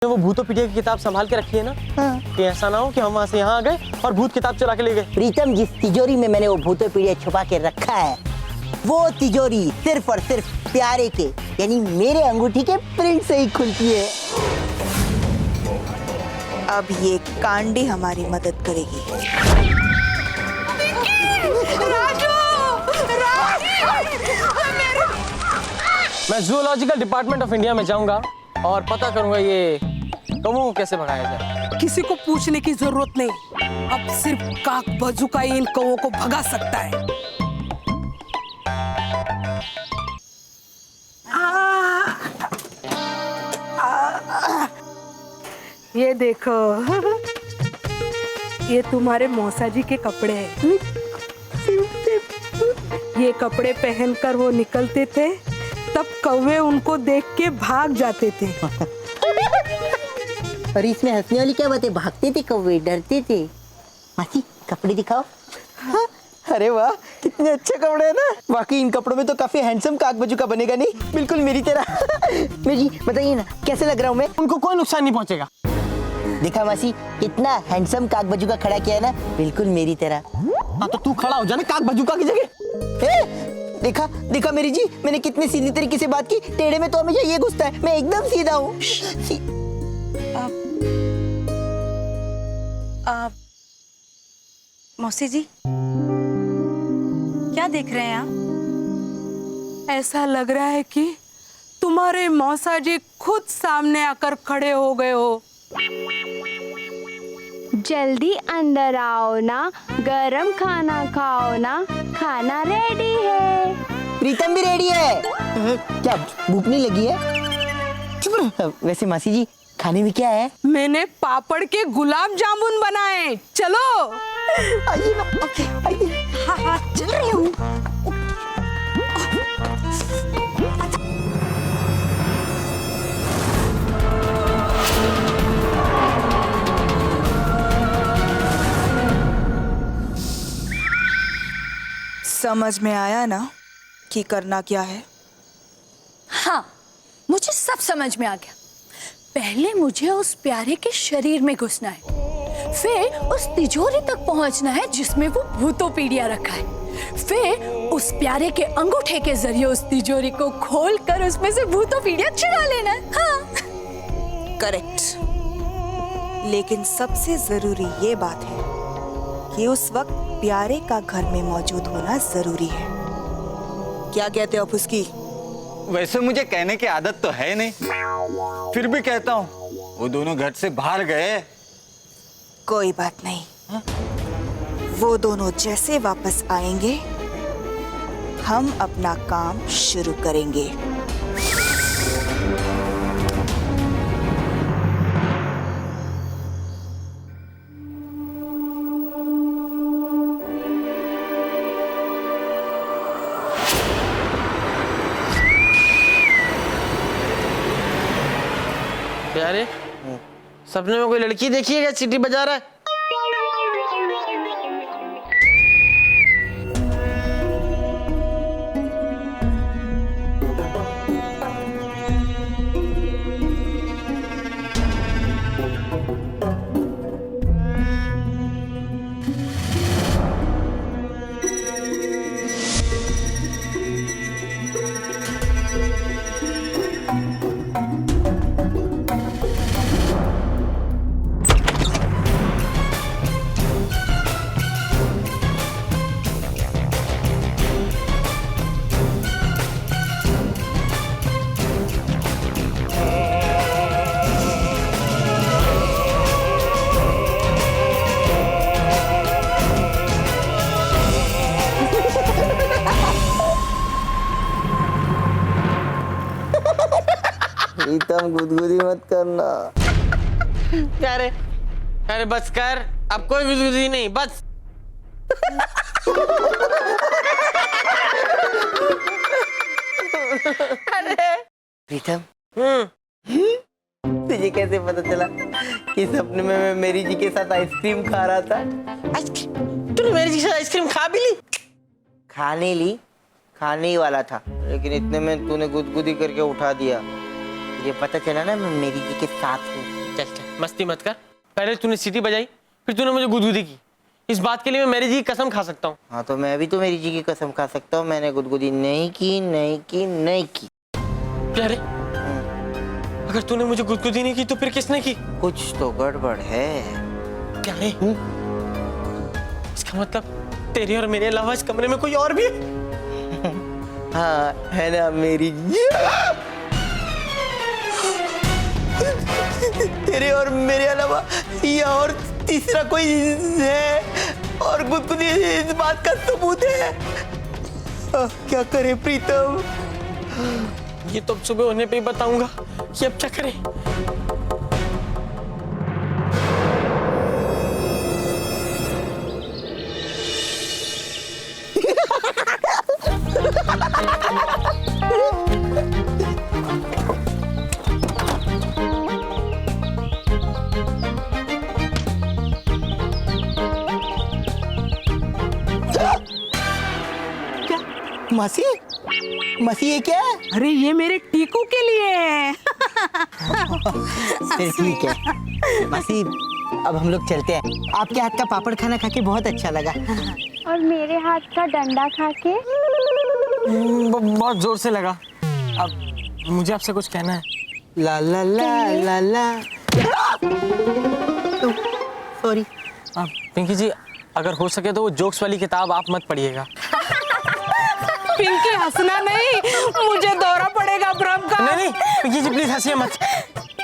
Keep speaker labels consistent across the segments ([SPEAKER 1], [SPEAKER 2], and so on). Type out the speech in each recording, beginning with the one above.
[SPEAKER 1] वो भूतों पीढ़िया की किताब संभाल के रखी है ना।
[SPEAKER 2] हाँ।
[SPEAKER 1] कि ऐसा ना हो कि हम वहां से यहाँ आ गए और भूत किताब चुरा के ले गए।
[SPEAKER 2] प्रीतम, जिस तिजोरी में मैंने वो भूतों पीढ़िया छुपा के रखा है, वो तिजोरी सिर्फ और सिर्फ प्यारे के यानी मेरे अंगूठी के प्रिंट से ही खुलती है।
[SPEAKER 3] अब ये कांडी हमारी मदद करेगी।
[SPEAKER 1] मैं जूलॉजिकल डिपार्टमेंट ऑफ इंडिया में जाऊंगा और पता करूंगा ये कौवों को कैसे भगाया जाए।
[SPEAKER 4] किसी को पूछने की जरूरत नहीं, अब सिर्फ काक बजुका ही इन कौवों को भगा सकता है। ये देखो, ये तुम्हारे मौसा जी के कपड़े हैं। ये कपड़े पहनकर वो निकलते थे, तब कौवे उनको देख के भाग जाते थे।
[SPEAKER 2] और इसमें हंसने वाली क्या बात है? भागते थे कौवे, डरते थे। मासी, कपड़े दिखाओ।
[SPEAKER 5] हाँ? अरे वाह, कितने अच्छे कपड़े हैं ना। वाकई इन कपड़ों में तो काफी हैंडसम काक बजुका बनेगा, नहीं? बिल्कुल मेरी तरह।
[SPEAKER 2] मेरी बताइए ना, कैसे लग रहा हूँ मैं?
[SPEAKER 1] उनको कोई नुकसान नहीं पहुंचेगा।
[SPEAKER 2] देखा मासी, कितना हैंडसम काक बजुका खड़ा किया है ना, बिल्कुल मेरी तरह।
[SPEAKER 1] हाँ तो तू खड़ा हो जा ना काक बजुका की जगह।
[SPEAKER 5] देखा देखा मेरी जी, मैंने कितने सीधी तरीके से बात की। टेढ़े में तो हमेशा ये घुसता है, मैं एकदम सीधा हूँ।
[SPEAKER 3] मौसी जी, क्या देख रहे हैं आप?
[SPEAKER 4] ऐसा लग रहा है कि तुम्हारे मौसा जी खुद सामने आकर खड़े हो गए हो।
[SPEAKER 6] जल्दी अंदर आओ ना, गरम खाना खाओ ना, खाना रेडी है।
[SPEAKER 5] प्रीतम भी रेडी है। क्या भूख नहीं लगी है? चुप रहो। वैसे मासी जी, खाने में क्या है?
[SPEAKER 4] मैंने पापड़ के गुलाब जामुन बनाए, चलो।
[SPEAKER 5] आइए ना, आइए।
[SPEAKER 3] हाँ हाँ, चल रही हूँ। समझ में आया ना कि करना क्या है?
[SPEAKER 7] हाँ, मुझे सब समझ में आ गया। पहले मुझे उस प्यारे के शरीर में घुसना है, फिर उस तिजोरी तक पहुंचना है जिसमें वो भूतोपीडिया रखा है, फिर उस प्यारे के अंगूठे के जरिए उस तिजोरी को खोलकर उसमें से भूतोपीडिया चुरा लेना है। हाँ।
[SPEAKER 3] करेक्ट। लेकिन सबसे जरूरी ये बात है कि उस वक्त प्यारे का घर में मौजूद होना जरूरी है। क्या कहते हो फुसकी?
[SPEAKER 8] वैसे मुझे कहने की आदत तो है नहीं, फिर भी कहता हूँ, वो दोनों घर से बाहर गए।
[SPEAKER 3] कोई बात नहीं। हा? वो दोनों जैसे वापस आएंगे, हम अपना काम शुरू करेंगे।
[SPEAKER 1] प्यारे, सपने में कोई लड़की देखी है क्या सीटी बजा रहा है?
[SPEAKER 5] प्रीतम, गुदगुदी मत करना।
[SPEAKER 1] अरे अरे बस कर, अब कोई गुदगुदी नहीं, बस।
[SPEAKER 5] प्रीतम, तुझे कैसे पता चला कि सपने में मैं मेरी जी के साथ आइसक्रीम खा रहा था?
[SPEAKER 1] तूने मेरी जी के साथ आइसक्रीम खा भी ली?
[SPEAKER 5] खाने ही वाला था, लेकिन इतने में तूने गुदगुदी करके उठा दिया। तुझे पता चला ना मैं मेरी जी के साथ हूँ। चल चल।
[SPEAKER 1] मस्ती मत कर। पहले तूने सीटी बजाई, फिर तूने मुझे गुदगुदी की। इस बात के लिए मैं मेरी जी की कसम खा सकता हूँ।
[SPEAKER 5] हाँ तो मैं भी तो मेरी जी की कसम खा सकता हूँ, मैंने गुदगुदी नहीं की, नहीं की, नहीं की।
[SPEAKER 1] प्यारे, अगर तूने मुझे गुदगुदी नहीं की तो फिर किसने की?
[SPEAKER 5] कुछ तो गड़बड़ है।
[SPEAKER 1] प्यारे, इसका मतलब तेरे और मेरे अलावा इस कमरे में कोई और भी है?
[SPEAKER 5] हाँ है ना मेरी जी। तेरे और मेरे अलावा या और तीसरा कोई है, और गुदगुदी इस बात का सबूत है। क्या करें प्रीतम?
[SPEAKER 1] ये तो अब सुबह होने पे ही बताऊंगा कि अब क्या करें।
[SPEAKER 5] मासी, मासी ये क्या है?
[SPEAKER 4] अरे ये मेरे टीकू के लिए है।
[SPEAKER 5] फिर ठीक है मासी, अब हम लोग चलते हैं। आपके हाथ का पापड़ खाना खा के बहुत अच्छा लगा।
[SPEAKER 6] और मेरे हाथ का डंडा खा के
[SPEAKER 1] बहुत जोर से लगा। अब मुझे आपसे कुछ कहना है।
[SPEAKER 5] ला ला ला ला ला। सॉरी।
[SPEAKER 1] पिंकी जी, अगर हो सके तो वो जोक्स वाली किताब आप मत पढ़िएगा।
[SPEAKER 4] पिंकी हंसना नहीं, मुझे दौरा पड़ेगा भ्रम का।
[SPEAKER 1] नहीं नहीं पिंकी जी प्लीज हंसिए मत।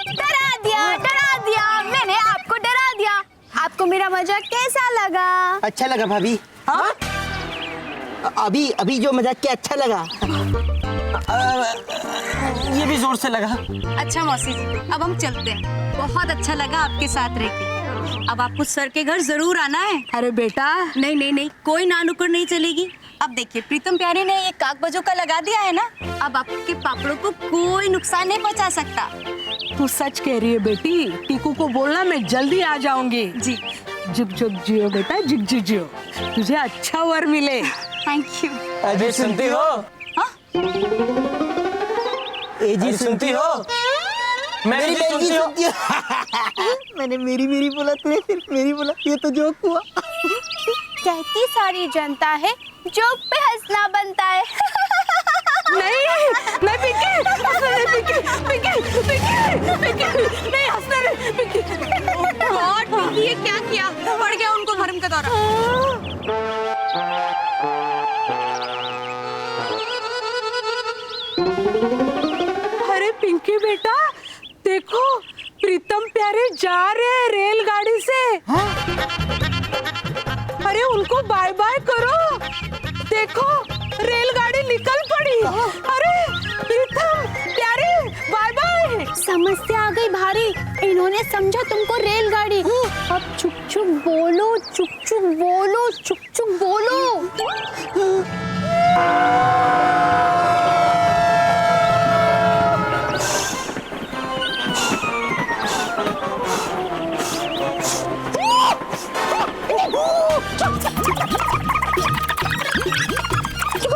[SPEAKER 6] डरा दिया, मैंने आपको डरा दिया। आपको मेरा मजाक कैसा लगा?
[SPEAKER 5] अच्छा लगा भाभी। हाँ? अभी अभी जो मजाक किया अच्छा लगा।
[SPEAKER 1] ये भी जोर से लगा।
[SPEAKER 9] अच्छा मौसी जी, अब हम चलते हैं। बहुत अच्छा लगा आपके साथ रह के। अब आपको सर के घर जरूर आना है।
[SPEAKER 4] अरे बेटा,
[SPEAKER 9] नहीं नहीं नहीं, कोई नानुकुर नहीं चलेगी। अब देखिए प्रीतम प्यारे ने ये कागबाजों का लगा दिया है ना, अब आपके पापड़ों को कोई नुकसान नहीं पहुंचा सकता।
[SPEAKER 4] तू सच कह रही है बेटी। टीकू को बोलना मैं जल्दी आ जाऊंगी।
[SPEAKER 9] जी
[SPEAKER 4] जुग जुग जियो बेटा, जुग जुग जियो। तुझे अच्छा वर मिले।
[SPEAKER 9] Thank you.
[SPEAKER 1] अजय सुनती हो?
[SPEAKER 5] जी
[SPEAKER 1] सुनती हो? मेरी
[SPEAKER 5] मेरी
[SPEAKER 1] सुनती हो?
[SPEAKER 5] मैंने मेरी मेरी बोला, तूने सिर्फ मेरी बोला। ये तो जोक हुआ।
[SPEAKER 6] कहती सारी जनता है, जोक पे हंसना बनता है।
[SPEAKER 4] नहीं नहीं पिंकी, पिंकी पिंकी पिंकी पिंकी नहीं हंसना रे पिंकी।
[SPEAKER 9] गॉड पिंकी, ये क्या किया? पड़ गया उनको भरम का दौरा।
[SPEAKER 4] अरे पिंकी बेटा, देखो प्रीतम प्यारे जा रहे हैं रेलगाड़ी से। अरे उनको बाय बाय करो। देखो रेलगाड़ी निकल पड़ी। अरे प्रीतम प्यारे बाय बाय।
[SPEAKER 6] समस्या आ गई भारी। इन्होंने समझा तुमको रेलगाड़ी। अब चुप चुप बोलो, चुप चुप बोलो, चुप चुप बोलो।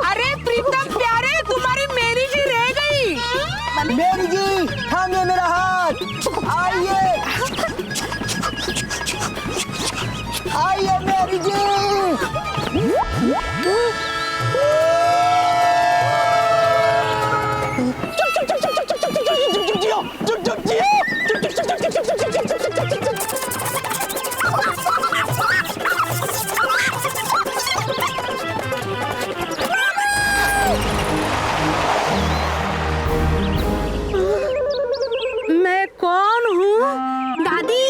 [SPEAKER 4] अरे प्रीतम प्यारे, तुम्हारी मेरी जी रह गई।
[SPEAKER 5] मेरी जी, थामिए मेरा हाथ। आइए आइए मेरी जी।
[SPEAKER 4] मैं कौन हूँ?
[SPEAKER 6] दादी,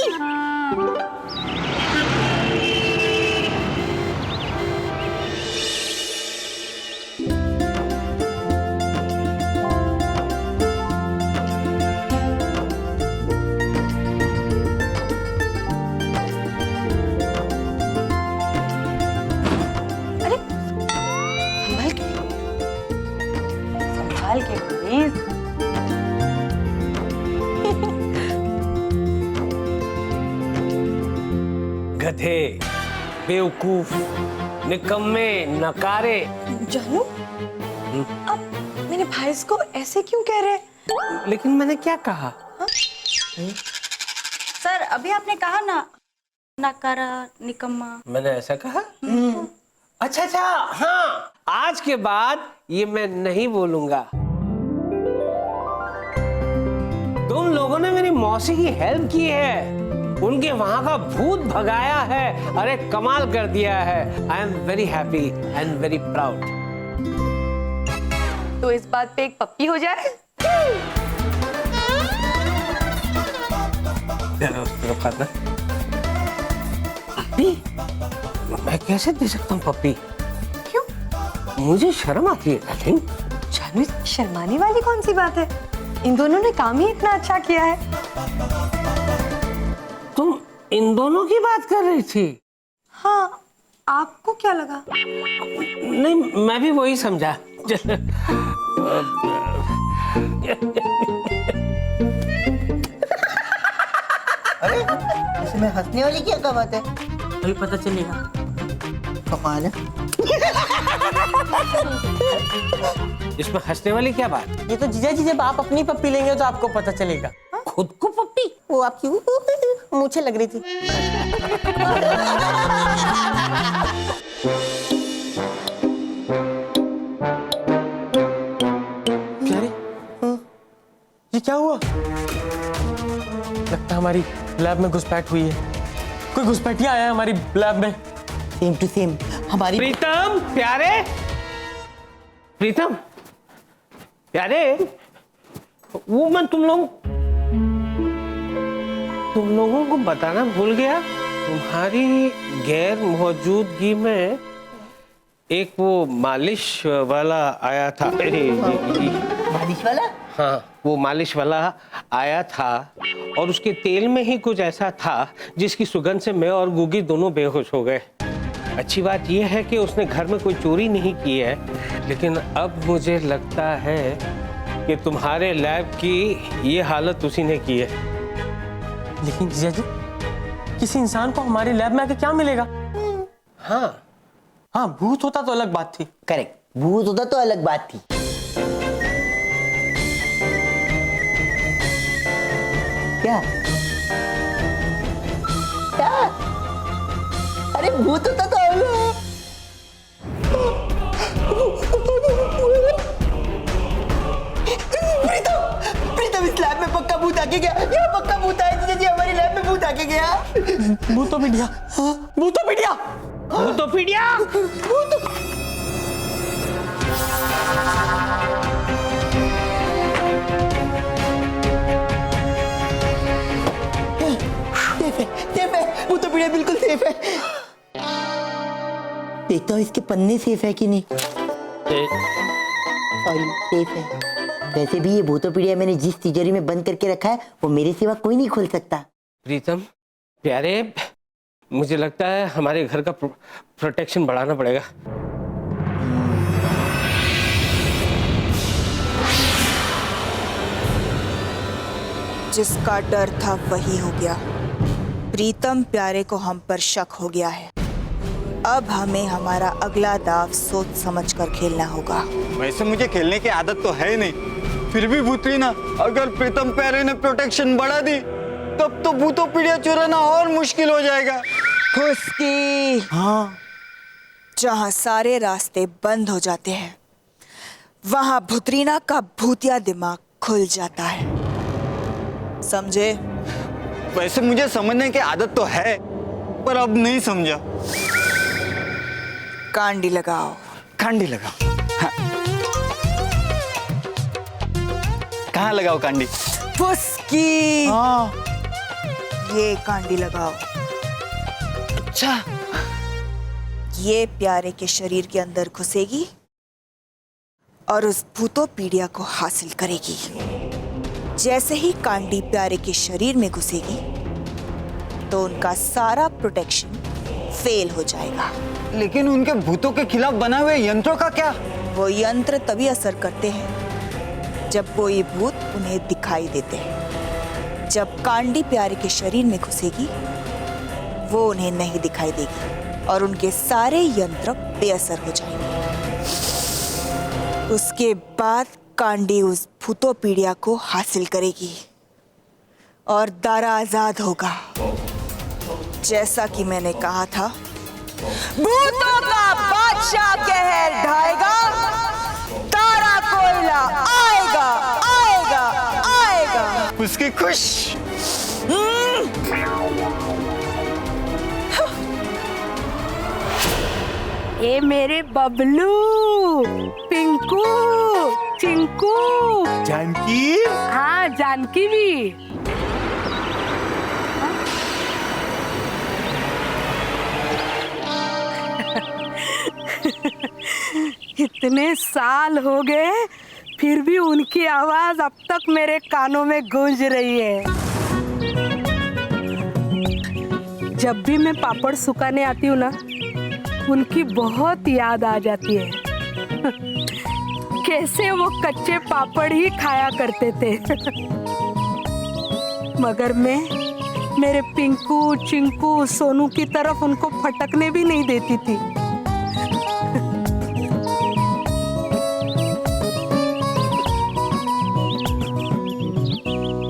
[SPEAKER 9] संभाल के प्लीज।
[SPEAKER 10] गधे, बेवकूफ, निकम्मे, नकारे।
[SPEAKER 3] जानू, अब मेरे भाई को ऐसे क्यों कह रहे हैं?
[SPEAKER 10] लेकिन मैंने क्या कहा?
[SPEAKER 9] सर अभी आपने कहा ना नकारा निकम्मा।
[SPEAKER 10] मैंने ऐसा कहा? अच्छा अच्छा, हाँ, आज के बाद ये मैं नहीं बोलूंगा। तुम लोगों ने मेरी मौसी की हेल्प की है, उनके वहां का भूत भगाया है, अरे कमाल कर दिया है। I am very happy and very proud.
[SPEAKER 9] तो इस बात पे एक पप्पी हो जाए।
[SPEAKER 10] पप्पी? मैं कैसे दे सकता हूँ पप्पी?
[SPEAKER 9] क्यों?
[SPEAKER 10] मुझे शर्म आती है डार्लिंग।
[SPEAKER 9] जानवी, शर्माने वाली कौन सी बात है? इन दोनों ने काम ही इतना अच्छा किया है।
[SPEAKER 10] तुम इन दोनों की बात कर रही थी?
[SPEAKER 9] हाँ, आपको क्या लगा?
[SPEAKER 10] नहीं, मैं भी वही समझा।
[SPEAKER 2] अरे इसमें हंसने वाली क्या बात है?
[SPEAKER 1] अभी पता चलेगा।
[SPEAKER 2] कमाल है।
[SPEAKER 10] इसमें हंसने वाली क्या बात?
[SPEAKER 1] ये तो जीजा जी जब आप अपनी पप्पी लेंगे तो आपको पता चलेगा।
[SPEAKER 10] खुद को पप्पी?
[SPEAKER 2] वो आपकी मुझे लग रही थी।
[SPEAKER 1] क्या रे? ये क्या हुआ? लगता है हमारी लैब में घुसपैठ हुई है। कोई घुसपैठिया आया है हमारी लैब में।
[SPEAKER 2] सेम टू सेम हमारी।
[SPEAKER 10] प्रीतम प्यारे, प्रीतम प्यारे, वो मैं तुम लोगों को बताना भूल गया। तुम्हारी गैर मौजूदगी में एक वो मालिश वाला आया था।
[SPEAKER 2] मालिश वाला?
[SPEAKER 10] हाँ, वो मालिश वाला आया था और उसके तेल में ही कुछ ऐसा था जिसकी सुगंध से मैं और गुगी दोनों बेहोश हो गए। अच्छी बात यह है कि उसने घर में कोई चोरी नहीं की है, लेकिन अब मुझे लगता है कि तुम्हारे लैब की ये हालत उसी ने की है।
[SPEAKER 1] लेकिन जीजा जी, किसी इंसान को हमारी लैब में आके क्या मिलेगा?
[SPEAKER 10] हाँ
[SPEAKER 1] हाँ, भूत होता तो अलग बात थी।
[SPEAKER 2] करेक्ट, भूत होता तो अलग बात थी। क्या क्या? अरे भूत होता तो प्रीतम इस लैब में पक्का भूत आके गया। यहाँ पक्का भूत आया जीजा जी, हमारी लैब में भूत आके गया।
[SPEAKER 1] भूतोपीडिया, भूतोपीडिया,
[SPEAKER 10] भूतोपीडिया।
[SPEAKER 2] सेफ है, भूतोपीडिया बिल्कुल सेफ है। देखता हूँ इसके पन्ने सेफ है कि नहीं। सॉरी, सेफ है। वैसे भी ये भूतोपीडिया मैंने जिस तिजोरी में बंद करके रखा है वो मेरे सिवा कोई नहीं खोल सकता।
[SPEAKER 10] प्रीतम प्यारे, मुझे लगता है हमारे घर का प्रोटेक्शन बढ़ाना पड़ेगा।
[SPEAKER 3] जिसका डर था वही हो गया। प्रीतम प्यारे को हम पर शक हो गया है। अब हमें हमारा अगला दाव सोच समझ कर खेलना होगा।
[SPEAKER 8] वैसे मुझे खेलने की आदत तो है नहीं, फिर भी भूतरी ना, अगर प्रीतम प्यारे ने प्रोटेक्शन बढ़ा दी तब तो भूतोपीडिया चुराना और मुश्किल हो जाएगा।
[SPEAKER 3] खुशकी। हाँ, जहाँ सारे रास्ते बंद हो जाते हैं वहाँ भुतरीना का भूतिया दिमाग खुल जाता है। समझे?
[SPEAKER 8] वैसे मुझे समझने की आदत तो है, पर अब नहीं समझा।
[SPEAKER 3] कांडी लगाओ।
[SPEAKER 8] कांडी लगाओ। हाँ। कहाँ लगाओ कांडी?
[SPEAKER 3] फुसकी।
[SPEAKER 8] हाँ।
[SPEAKER 3] ये कांडी लगाओ।
[SPEAKER 8] अच्छा।
[SPEAKER 3] ये प्यारे के शरीर के अंदर घुसेगी और उस भूतोपीडिया को हासिल करेगी। जैसे ही कांडी प्यारे के शरीर में घुसेगी तो उनका सारा प्रोटेक्शन फेल हो जाएगा।
[SPEAKER 8] लेकिन उनके भूतों के खिलाफ बना हुए यंत्रों का क्या?
[SPEAKER 3] वो यंत्र तभी असर करते हैं जब कोई भूत उन्हें दिखाई देते हैं। जब कांडी प्यारे के शरीर में घुसेगी वो उन्हें नहीं दिखाई देगी और उनके सारे यंत्र बेअसर हो जाएंगे। उसके बाद कांडी उस भूतों पीड़िया को हासिल करेगी और दारा आजाद होगा। जैसा कि मैंने कहा था, भूतों का बादशाह कहर ढाएगा, तारा कोयला आएगा आएगा आएगा।
[SPEAKER 8] उसकी खुश।
[SPEAKER 4] ये मेरे बबलू, पिंकू, चिंकू,
[SPEAKER 8] जानकी।
[SPEAKER 4] हाँ जानकी भी। इतने साल हो गए फिर भी उनकी आवाज अब तक मेरे कानों में गूंज रही है। जब भी मैं पापड़ सुखाने आती हूँ ना, उनकी बहुत याद आ जाती है। कैसे वो कच्चे पापड़ ही खाया करते थे। मगर मैं मेरे पिंकू, चिंकू, सोनू की तरफ उनको फटकने भी नहीं देती थी।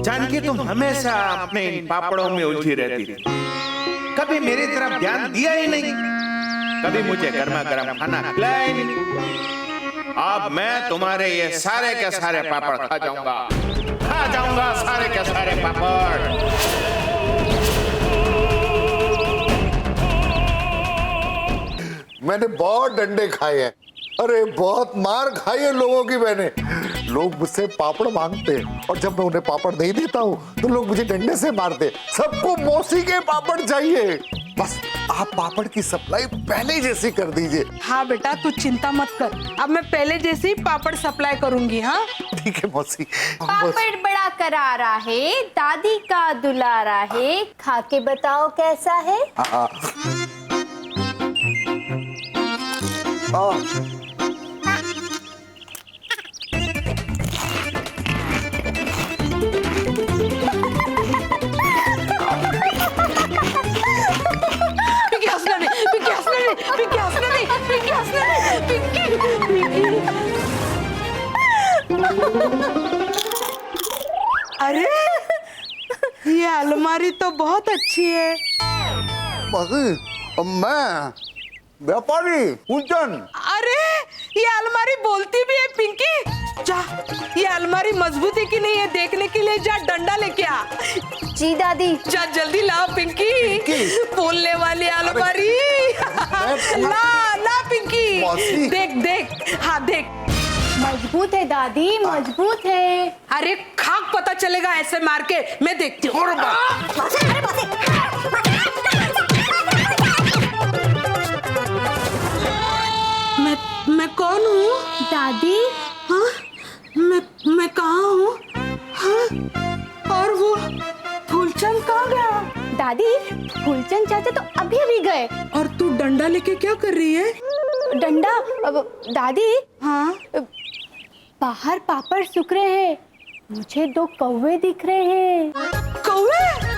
[SPEAKER 11] जानकी तुम हमेशा अपने इन पापड़ों में उलझी रहती थी, कभी मेरी तरफ ध्यान दिया ही नहीं, कभी मुझे गर्मा गर्म खाना खिलाया ही नहीं। अब मैं तुम्हारे ये सारे के सारे पापड़ खा जाऊंगा सारे के सारे पापड़।
[SPEAKER 12] मैंने बहुत डंडे खाए हैं, अरे बहुत मार खाई है लोगों की मैंने। लोग मुझसे पापड़ मांगते हैं और जब मैं उन्हें पापड़ नहीं देता हूँ तो लोग मुझे डंडे से मारते। सबको मौसी के पापड़ चाहिए। बस आप पापड़ की सप्लाई पहले जैसी कर दीजिए।
[SPEAKER 4] हाँ बेटा तू चिंता मत कर, अब मैं पहले जैसे ही पापड़ सप्लाई करूंगी। हाँ
[SPEAKER 12] ठीक है मौसी।
[SPEAKER 6] पापड़ बड़ा करारा है, दादी का दुलारा है, खा के बताओ कैसा है।
[SPEAKER 4] अरे ये अलमारी तो बहुत अच्छी है।
[SPEAKER 12] मैं व्यापारी कुंचन।
[SPEAKER 4] अरे ये अलमारी बोलती भी है पिंकी। जा ये अलमारी मजबूत है कि नहीं है देखने के लिए जा, डंडा लेके आ।
[SPEAKER 6] जी दादी।
[SPEAKER 4] जा जल्दी ला पिंकी, बोलने वाली अलमारी। ला ला पिंकी, देख देख, हाँ देख।
[SPEAKER 6] मजबूत है दादी, मजबूत है।
[SPEAKER 4] अरे खाक पता चलेगा ऐसे मार के, मैं देखती हूँ। मैं कौन हूँ
[SPEAKER 6] दादी?
[SPEAKER 4] हाँ मैं कहाँ हूँ? हाँ और वो फूलचंद कहाँ गया?
[SPEAKER 6] दादी फूलचंद चाचा तो अभी अभी गए।
[SPEAKER 4] और तू डंडा लेके क्या कर रही है?
[SPEAKER 6] डंडा? दादी
[SPEAKER 4] हाँ
[SPEAKER 6] बाहर पापड़ सूख रहे हैं, मुझे 2 कौवे दिख रहे हैं।
[SPEAKER 4] कौवे?